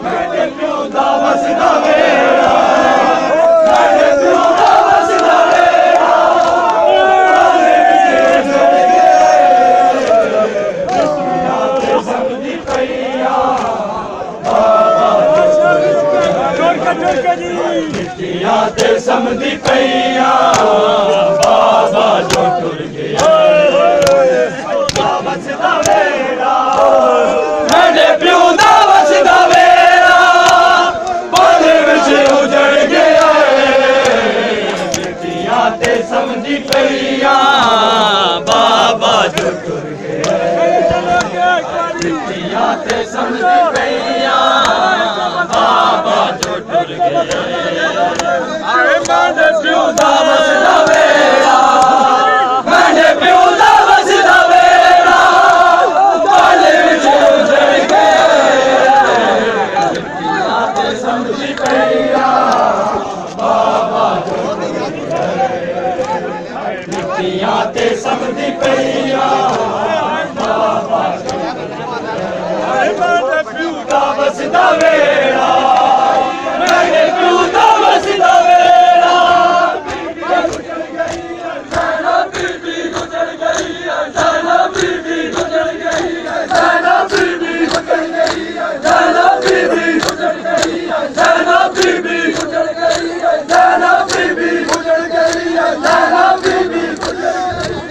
ਮੇਰੇ ਪਿਓ ਦਾ ਵਸਦਾ ਵੇੜਾ, ਮੇਰੇ ਪਿਓ ਦਾ ਵਸਦਾ ਵੇੜਾ, ਆਲੇ ਵਿੱਚ ਜੁੜ ਗਏ ਦੁਨੀਆ ਤੇ ਸਮਝਦੀ ਪਈਆਂ ਬਾਬਾ ਦੁਨੀਆ ਤੇ ਸਮਝਦੀ ਪਈਆਂ ਬਾਬਾ ਜੋ ਟੁਰ ਗਿਆ ਵਸਦਾ ਵੇੜਾ, ਮੇਰੇ ਪਿਓ ਦਾ ਵਸਦਾ ਵੇੜਾ, ਬਾਦ ਵਿੱਚ ਉਜੜ ਗਿਆ ਮਿੱਟੀਆਂ ਤੇ ਸਮਝਦੀ ਪਈਆਂ ਬਾਬਾ ਜੋ ਟੁਰ ਗਿਆ ਮਿੱਟੀਆਂ ਤੇ ਸਮਝਦੀ ਪਈਆਂ ਬਾਬਾ ਜੋ ਟੁਰ ਗਿਆ ਆਏ ਮੇਰੇ ਪਿਓ ਦਾ ਵਸਦਾ ਵੇੜਾ, ਮੇਰੇ ਪਿਓ ਦਾ ਵਸਦਾ ਵੇੜਾ, ਬਾਲੇ ਵਿੱਚ ਉਜੜ ਗਏ ਮਿੱਟੀਆਂ ਤੇ ਸਮਝਦੀ ਪਈਆਂ ਬਾਬਾ ਜੋ ਟੁਰ ਗਿਆ ਮਿੱਟੀਆਂ ਤੇ ਸਮਝਦੀ ਪਈਆਂ ਬਾਬਾ ਜੋ ਮੇਰੇ ਪਿਓ ਦਾ ਵਸਦਾ ਵੇੜਾ, ਮੇਰੇ ਪਿਓ ਦਾ ਵਸਦਾ ਵੇੜਾ, ਜ਼ੈਨਾ ਬੀਬੀ ਗੁਜ਼ਰ ਗਈ ਹੈ, ਜ਼ੈਨਾ ਬੀਬੀ ਗੁਜ਼ਰ ਗਈ ਹੈ, ਜ਼ੈਨਾ ਬੀਬੀ ਗੁਜ਼ਰ ਗਈ ਹੈ, ਜ਼ੈਨਾ ਬੀਬੀ ਗੁਜ਼ਰ ਗਈ ਹੈ, ਜ਼ੈਨਾ ਬੀਬੀ ਗੁਜ਼ਰ ਗਈ ਹੈ, ਜ਼ੈਨਾ ਬੀਬੀ ਗੁਜ਼ਰ ਗਈ ਹੈ, ਜ਼ੈਨਾ ਬੀਬੀ ਗੁਜ਼ਰ ਗਈ ਹੈ।